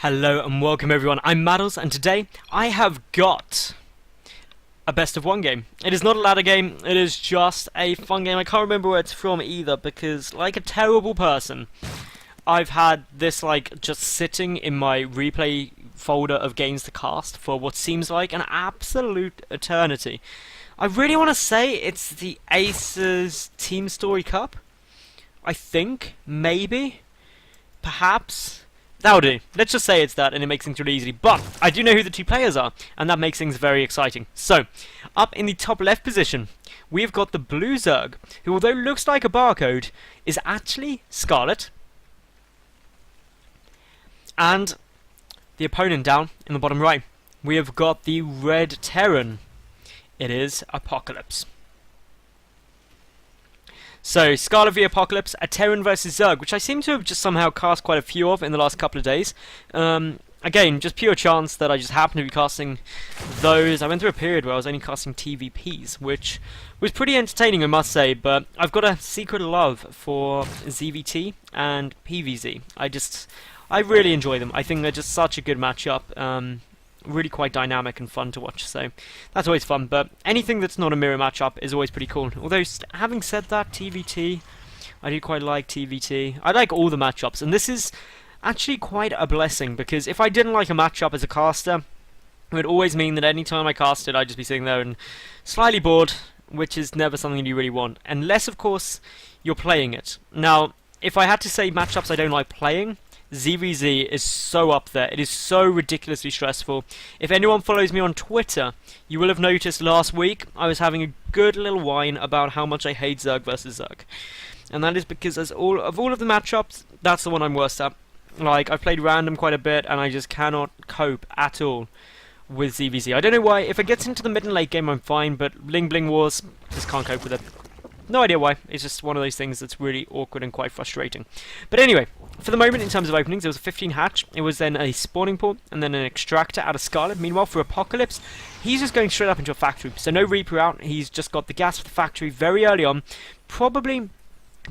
Hello and welcome everyone, I'm Madals and today I have got a best of one game. It is not a ladder game, it is just a fun game. I can't remember where it's from either because, like a terrible person, I've had this just sitting in my replay folder of games to cast for what seems like an absolute eternity. I really want to say it's the Aces Team Story Cup. I think, maybe, perhaps. That'll do. Let's just say it's that, and it makes things really easy. But I do know who the two players are, and that makes things very exciting. So, up in the top left position, we've got the blue Zerg, who, although looks like a barcode, is actually Scarlett. And the opponent down in the bottom right, we have got the red Terran. It is Apocalypse. So, Scarlett v Apocalypse, a Terran versus Zerg, which I seem to have just somehow cast quite a few of in the last couple of days. Again, just pure chance that I just happened to be casting those. I went through a period where I was only casting TVPs, which was pretty entertaining, I must say, but I've got a secret love for ZvT and PvZ. I really enjoy them. I think they're just such a good matchup. Really quite dynamic and fun to watch, so that's always fun. But anything that's not a mirror matchup is always pretty cool. Although, having said that, TVT, I do quite like TVT. I like all the matchups, and this is actually quite a blessing, because if I didn't like a matchup as a caster, it would always mean that any time I cast it, I'd just be sitting there and slightly bored, which is never something you really want. Unless, of course, you're playing it. Now, if I had to say matchups I don't like playing, ZvZ is so up there. It is so ridiculously stressful. If anyone follows me on Twitter, you will have noticed last week I was having a good little whine about how much I hate Zerg versus Zerg. And that is because of all of the matchups, that's the one I'm worst at. I've played random quite a bit and I just cannot cope at all with ZvZ. I don't know why. If it gets into the mid and late game I'm fine, but Bling Bling Wars, just can't cope with it. No idea why, it's just one of those things that's really awkward and quite frustrating. But anyway, for the moment in terms of openings, there was a 15 hatch, it was then a spawning pool, and then an extractor out of Scarlett. Meanwhile, for Apocalypse, he's just going straight up into a factory, so no Reaper out, he's just got the gas for the factory very early on, probably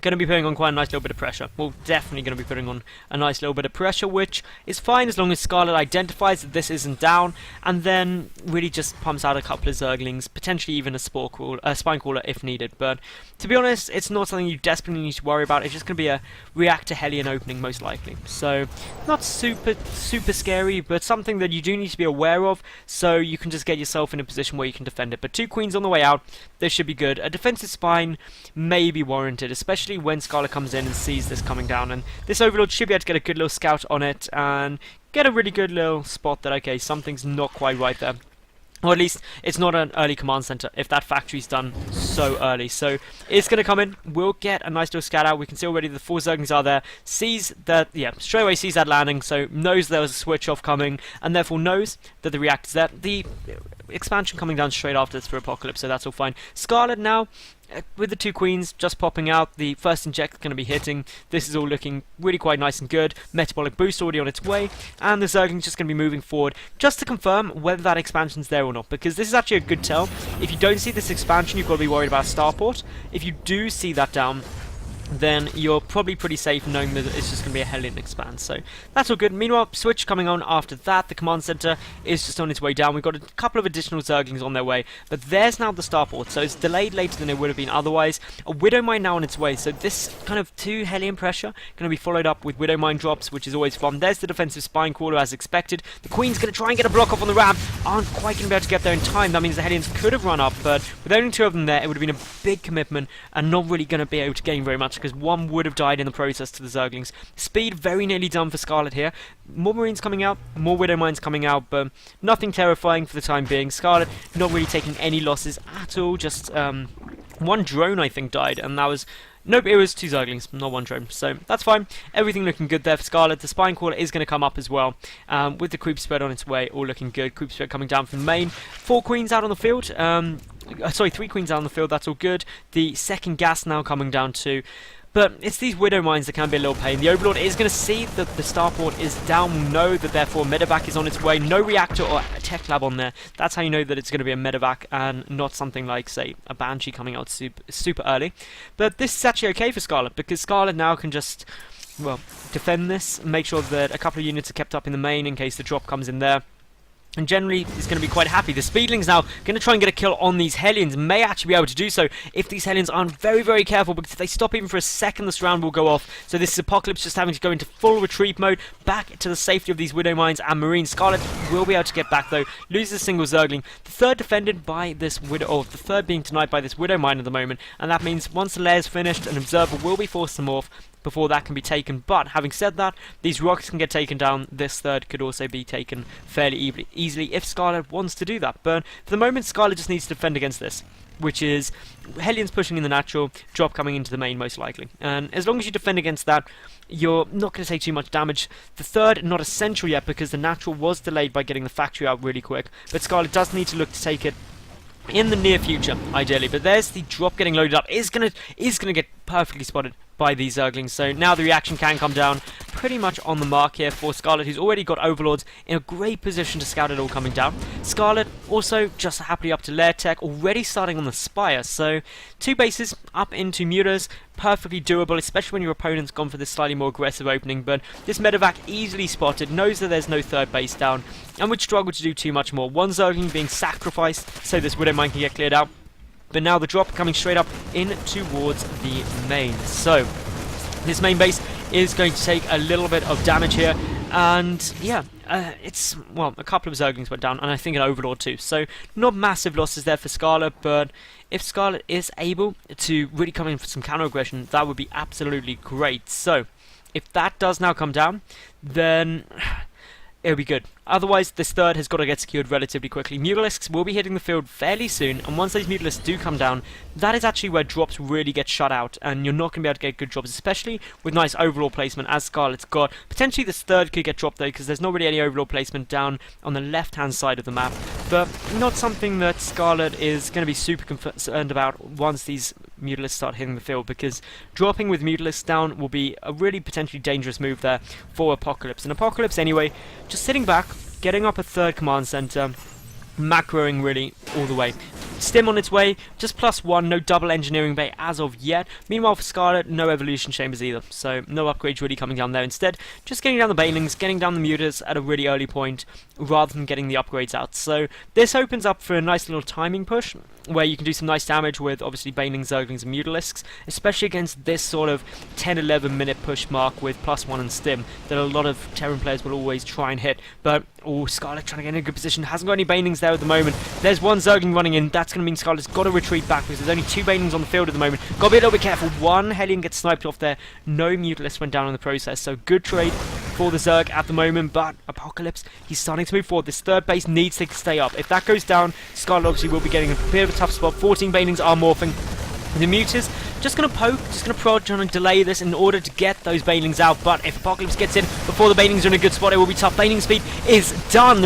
going to be putting on quite a nice little bit of pressure. Well, definitely going to be putting on a nice little bit of pressure, which is fine as long as Scarlett identifies that this isn't down, and then really just pumps out a couple of Zerglings, potentially even a spine crawler if needed. But to be honest, it's not something you desperately need to worry about. It's just going to be a reactor Hellion opening most likely. So not super scary, but something that you do need to be aware of, so you can just get yourself in a position where you can defend it. But two queens on the way out, this should be good. A defensive spine may be warranted, especially when Scarlett comes in and sees this coming down, and this Overlord should be able to get a good little scout on it and get a really good little spot that, okay, something's not quite right there. Or at least, it's not an early command center if that factory's done so early. So, it's going to come in, we'll get a nice little scout out, we can see already the 4 Zerglings are there, sees that, yeah, straight away sees that landing, so knows there was a switch off coming, and therefore knows that the reactor's there. The expansion coming down straight after this for Apocalypse, so that's all fine. Scarlett now, with the 2 queens just popping out, the first inject is going to be hitting. This is all looking really quite nice and good. Metabolic boost already on its way, and the Zergling's just going to be moving forward just to confirm whether that expansion's there or not, because this is actually a good tell. If you don't see this expansion, you've got to be worried about starport. If you do see that down, then you're probably pretty safe knowing that it's just going to be a Hellion expand. So that's all good. Meanwhile, switch coming on after that. The command center is just on its way down. We've got a couple of additional Zerglings on their way, but there's now the starport, so it's delayed later than it would have been otherwise. A Widow Mine now on its way, so this kind of 2 Hellion pressure going to be followed up with Widow Mine drops, which is always fun. There's the defensive spine crawler as expected. The Queen's going to try and get a block off on the ramp. Aren't quite going to be able to get there in time. That means the Hellions could have run up, but with only 2 of them there, it would have been a big commitment and not really going to be able to gain very much, because one would have died in the process to the Zerglings. Speed very nearly done for Scarlett here. More Marines coming out, more Widow Mines coming out, but nothing terrifying for the time being. Scarlett not really taking any losses at all, just 1 drone I think died, and that was... Nope, it was 2 Zerglings, not 1 drone, so that's fine. Everything looking good there for Scarlett. The spine crawler is going to come up as well, with the creep spread on its way, all looking good. Creep spread coming down from the main. 4 queens out on the field, sorry, 3 queens out on the field, that's all good. The second gas now coming down too. But it's these Widow Mines that can be a little pain. The Overlord is going to see that the starport is down. We'll know that therefore medevac is on its way. No reactor or a tech lab on there. That's how you know that it's going to be a medevac and not something like, say, a Banshee coming out super early. But this is actually okay for Scarlett, because Scarlett now can just well, defend this, make sure that a couple of units are kept up in the main in case the drop comes in there. And generally, he's going to be quite happy. The Speedlings now going to try and get a kill on these Hellions. May actually be able to do so if these Hellions aren't very, very careful, because if they stop even for a second, this round will go off. So this is Apocalypse just having to go into full retreat mode, back to the safety of these Widow Mines and Marines. Scarlett will be able to get back, though, loses a single Zergling. The third defended by this Widow, or the third being denied by this Widow Mine at the moment, and that means once the lair's finished, an Observer will be forced to morph before that can be taken. But having said that, these rockets can get taken down. This third could also be taken fairly easily if Scarlett wants to do that. But for the moment, Scarlett just needs to defend against this, which is Hellions pushing in the natural, drop coming into the main most likely. And as long as you defend against that, you're not going to take too much damage. The third, not essential yet, because the natural was delayed by getting the factory out really quick. But Scarlett does need to look to take it in the near future, ideally. But there's the drop getting loaded up. Is gonna get perfectly spotted by these Zerglings. So now the reaction can come down pretty much on the mark here for Scarlett, who's already got Overlords in a great position to scout it all coming down. Scarlett also just happily up to Lair Tech, already starting on the Spire. So 2 bases up into Mutas, perfectly doable, especially when your opponent's gone for this slightly more aggressive opening. But this Medevac easily spotted, knows that there's no third base down, and would struggle to do too much more. One Zergling being sacrificed so this Widow Mine can get cleared out. But now the drop coming straight up in towards the main. So this main base is going to take a little bit of damage here. And yeah, it's, well, a couple of Zerglings went down, and I think an Overlord too. So not massive losses there for Scarlett, but if Scarlett is able to really come in for some counter aggression, that would be absolutely great. So if that does now come down, then it'll be good. Otherwise, this third has got to get secured relatively quickly. Mutalisks will be hitting the field fairly soon, and once those Mutalisks do come down, that is actually where drops really get shut out, and you're not going to be able to get good drops, especially with nice overall placement as Scarlett's got. Potentially this third could get dropped though, because there's not really any overall placement down on the left-hand side of the map, but not something that Scarlett is going to be super concerned about once these Mutalisks start hitting the field, because dropping with Mutalisks down will be a really potentially dangerous move there for Apocalypse. And Apocalypse, anyway, just sitting back, getting up a third command center, macroing really all the way. Stim on its way, just +1, no double engineering bay as of yet. Meanwhile for Scarlett, no evolution chambers either, so no upgrades really coming down there. Instead, just getting down the banelings, getting down the mutas at a really early point, rather than getting the upgrades out. So this opens up for a nice little timing push, where you can do some nice damage with obviously banelings, zerglings, and mutalisks, especially against this sort of 10-11 minute push mark with +1 and stim that a lot of Terran players will always try and hit. But Scarlett trying to get in a good position, hasn't got any banelings there at the moment. There's one zergling running in, that's going to mean Scarlett's got to retreat back because there's only 2 banelings on the field at the moment. Got to be a little bit careful. One Hellion gets sniped off there, no mutalisk went down in the process, so good trade for the Zerg at the moment. But Apocalypse, he's starting to move forward. This third base needs to stay up. If that goes down, Scarlett obviously will be getting a bit of a tough spot. 14 banelings are morphing. The mutas just going to poke, just going to prod, trying to delay this in order to get those banelings out. But if Apocalypse gets in before the banelings are in a good spot, it will be tough. Baneling speed is done.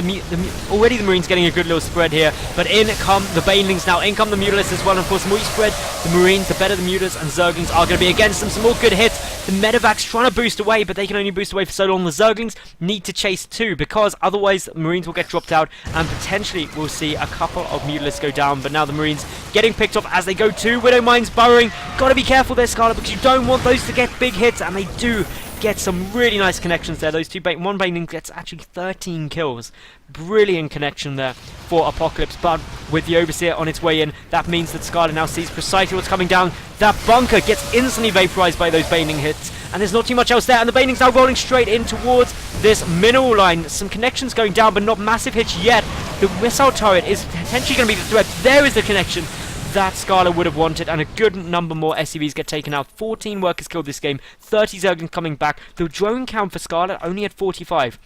Already the Marines getting a good little spread here. But in come the banelings now. In come the mutalisks as well. And of course, the more you spread the Marines, the better the mutas and Zerglings are going to be against them. Some more good hits. The Medevac's trying to boost away, but they can only boost away for so long. The Zerglings need to chase too, because otherwise the Marines will get dropped out, and potentially we'll see a couple of mutalisks go down. But now the Marines getting picked off as they go to Widow Mines burrowing. Got to be careful there, Scarlett, because you don't want those to get big hits, and they do get some really nice connections there. Those one baneling gets actually 13 kills. Brilliant connection there for Apocalypse, but with the Overseer on its way in, that means that Scarlett now sees precisely what's coming down. That bunker gets instantly vaporized by those baneling hits, and there's not too much else there, and the baneling's now rolling straight in towards this mineral line. Some connections going down, but not massive hits yet. The missile turret is potentially going to be the threat. There is the connection that Scarlett would have wanted, and a good number more SCVs get taken out. 14 workers killed this game, 30 Zerglings coming back. The drone count for Scarlett only at 45.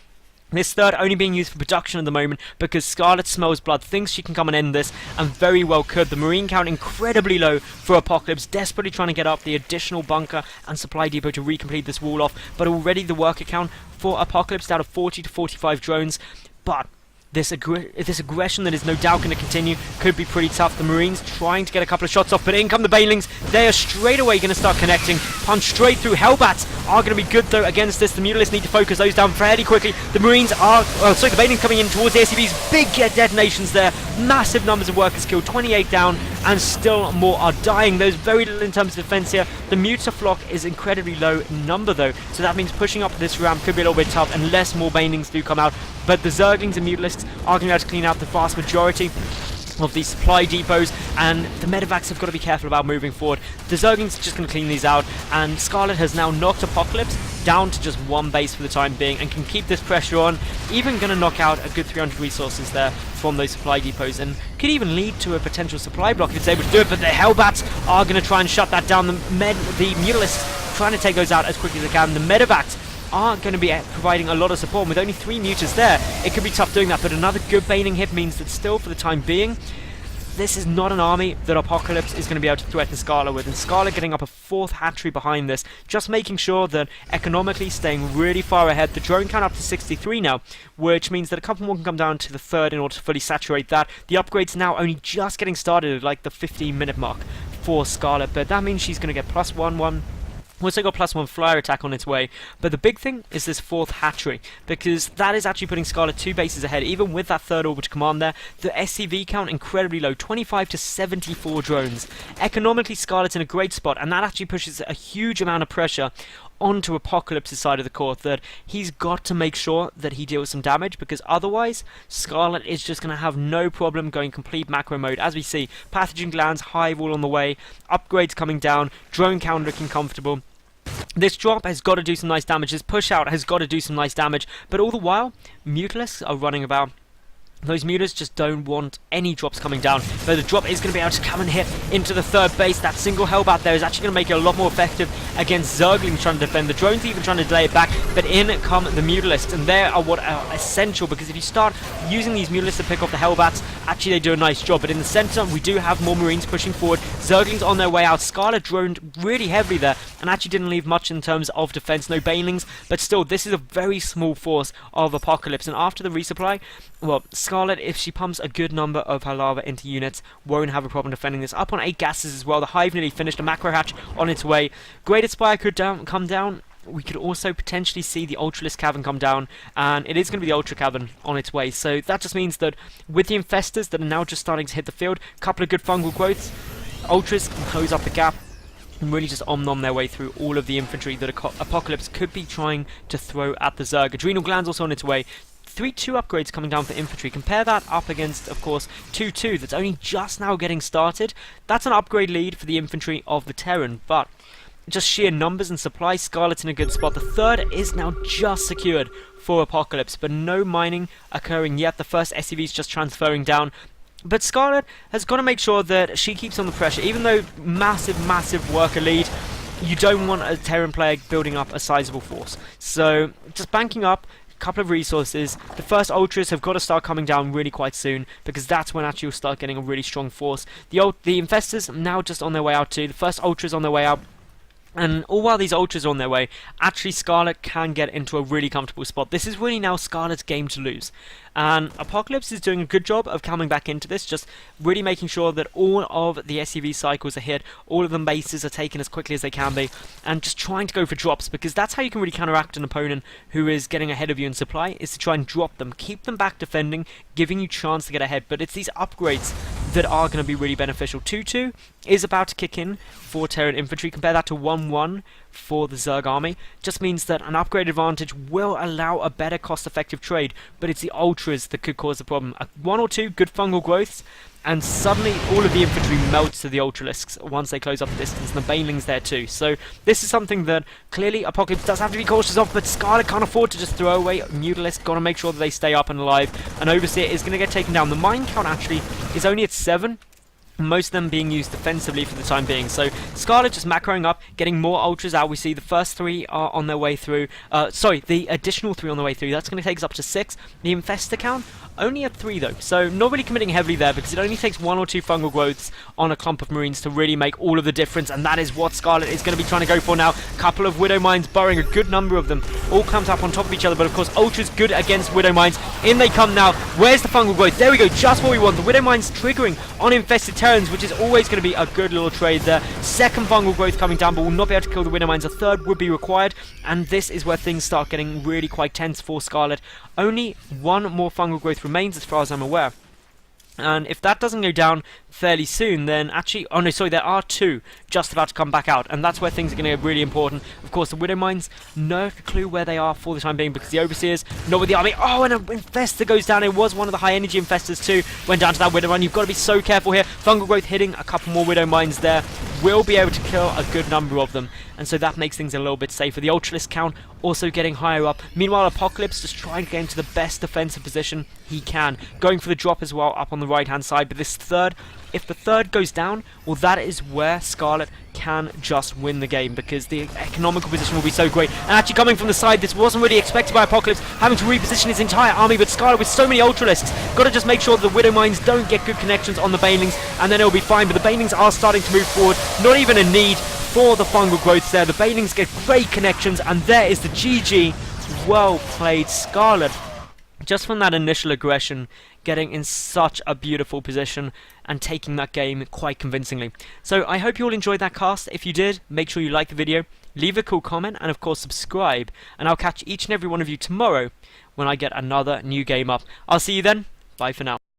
This third only being used for production at the moment because Scarlett smells blood, thinks she can come and end this, and very well could. The Marine count incredibly low for Apocalypse, desperately trying to get up the additional bunker and supply depot to recomplete this wall off, but already the worker count for Apocalypse down to 40 to 45 drones. But this aggression that is no doubt going to continue could be pretty tough. The Marines trying to get a couple of shots off, but in come the banelings. They are straight away going to start connecting. Punch straight through. Hellbats are going to be good though against this. The mutalisks need to focus those down fairly quickly. The Marines are, the banelings coming in towards the SCVs. Big detonations there Massive numbers of workers killed, 28 down, and still more are dying. There's very little in terms of defense here. The Muta flock is incredibly low number though, so that means pushing up this ramp could be a little bit tough unless more banelings do come out. But the Zerglings and Mutalisks are going to be able to clean out the vast majority of these supply depots, and the medevacs have got to be careful about moving forward. The Zerglings are just going to clean these out, and Scarlett has now knocked Apocalypse down to just one base for the time being and can keep this pressure on, even going to knock out a good 300 resources there from those supply depots, and could even lead to a potential supply block if it's able to do it. But the Hellbats are going to try and shut that down. The Mutalisks trying to take those out as quickly as they can. The medevacs are going to be providing a lot of support. With only 3 mutas there, it could be tough doing that, but another good baning hit means that still, for the time being, this is not an army that Apocalypse is going to be able to threaten Scarlett with, and Scarlett getting up a 4th hatchery behind this, just making sure that economically staying really far ahead. The drone count up to 63 now, which means that a couple more can come down to the 3rd in order to fully saturate that. The upgrade's now only just getting started at like the 15-minute mark for Scarlett, but that means she's going to get +1/+1. Also got +1 flyer attack on its way, but the big thing is this 4th hatchery, because that is actually putting Scarlett 2 bases ahead, even with that 3rd orbital command there. The SCV count incredibly low, 25 to 74 drones. Economically, Scarlett's in a great spot, and that actually pushes a huge amount of pressure onto Apocalypse's side of the court, that he's got to make sure that he deals some damage, because otherwise Scarlett is just going to have no problem going complete macro mode. As we see, pathogen glands, hive all on the way, upgrades coming down, drone count looking comfortable. This drop has got to do some nice damage, this push out has got to do some nice damage, but all the while Mutalisks are running about. Those mutas just don't want any drops coming down, but the drop is going to be able to come and hit into the 3rd base. That single Hellbat there is actually going to make it a lot more effective against Zerglings trying to defend. The drone's even trying to delay it back, but in come the Mutalisks, and they are what are essential, because if you start using these Mutalisks to pick off the Hellbats, actually they do a nice job. But in the center, we do have more Marines pushing forward. Zerglings on their way out. Scarlett droned really heavily there, and actually didn't leave much in terms of defense. No banelings, but still, this is a very small force of Apocalypse, and after the resupply, well, Scarlett, if she pumps a good number of her lava into units, won't have a problem defending this. Up on 8 gases as well. The hive nearly finished. A macro hatch on its way. Greater Spire could come down. We could also potentially see the Ultralisk Cavern come down, and it is going to be the Ultra Cavern on its way. So that just means that with the Infestors that are now just starting to hit the field, a couple of good fungal growths, Ultras can close up the gap and really just om-nom their way through all of the infantry that Apocalypse could be trying to throw at the Zerg. Adrenal Glands also on its way. 3-2 upgrades coming down for infantry. Compare that up against, of course, 2-2 that's only just now getting started. That's an upgrade lead for the infantry of the Terran, but just sheer numbers and supply, Scarlett's in a good spot. The 3rd is now just secured for Apocalypse, but no mining occurring yet. The first SCV's just transferring down. But Scarlett has got to make sure that she keeps on the pressure. Even though massive worker lead, you don't want a Terran player building up a sizable force. So just banking up couple of resources. The first Ultras have got to start coming down really quite soon, because that's when actually you'll start getting a really strong force. The Infestors now just on their way out too. The first Ultras on their way out. And all while these Ultras are on their way, actually Scarlett can get into a really comfortable spot. This is really now Scarlett's game to lose. And Apocalypse is doing a good job of coming back into this, just really making sure that all of the SCV cycles are hit, all of the bases are taken as quickly as they can be, and just trying to go for drops, because that's how you can really counteract an opponent who is getting ahead of you in supply, is to try and drop them, keep them back defending, giving you chance to get ahead. But it's these upgrades that are going to be really beneficial. 2-2 is about to kick in for Terran infantry. Compare that to 1-1 for the Zerg army. Just means that an upgrade advantage will allow a better cost-effective trade, but it's the Ultras that could cause the problem. 1 or 2 good fungal growths, and suddenly all of the infantry melts to the Ultralisks once they close up the distance, and the Banelings there too. So this is something that clearly Apocalypse does have to be cautious of, but Scarlett can't afford to just throw away. Mutalisks got to make sure that they stay up and alive, and Overseer is going to get taken down. The mine count actually is only at 7, most of them being used defensively for the time being. So Scarlett just macroing up, getting more Ultras out. We see the first 3 are on their way through. The additional 3 on the way through. That's going to take us up to 6. The Infestor count only at 3 though, so not really committing heavily there, because it only takes 1 or 2 fungal growths on a clump of Marines to really make all of the difference, and that is what Scarlett is going to be trying to go for now. Couple of Widow Mines burrowing, a good number of them, all clumped up on top of each other, but of course Ultra's good against Widow Mines. In they come now. Where's the fungal growth? There we go, just what we want. The Widow Mines triggering on infested Terrans, which is always going to be a good little trade there. Second fungal growth coming down, but will not be able to kill the Widow Mines. A third would be required, and this is where things start getting really quite tense for Scarlett. Only 1 more fungal growth remains as far as I'm aware. And if that doesn't go down fairly soon, then actually... Oh no, sorry, there are 2 just about to come back out. And that's where things are going to get really important. Of course, the Widow Mines, no clue where they are for the time being, because the Overseers, not with the army. Oh, and an Infestor goes down. It was one of the high energy Infestors too. Went down to that Widow Mine. You've got to be so careful here. Fungal Growth hitting a couple more Widow Mines there. Will be able to kill a good number of them. And so that makes things a little bit safer. The Ultralisk count also getting higher up. Meanwhile, Apocalypse just trying to get into the best defensive position he can. Going for the drop as well up on the right hand side. But this third, if the third goes down, well, that is where Scarlett can just win the game, because the economical position will be so great. And actually coming from the side, this wasn't really expected by Apocalypse, having to reposition his entire army, but Scarlett with so many Ultralisks, got to just make sure that the Widow Mines don't get good connections on the Banelings, and then it'll be fine. But the Banelings are starting to move forward, not even a need for the fungal growths there. The Banelings get great connections, and there is the GG. Well played, Scarlett. Just from that initial aggression, getting in such a beautiful position and taking that game quite convincingly. So I hope you all enjoyed that cast. If you did, make sure you like the video, leave a cool comment, and of course subscribe. And I'll catch each and every one of you tomorrow when I get another new game up. I'll see you then. Bye for now.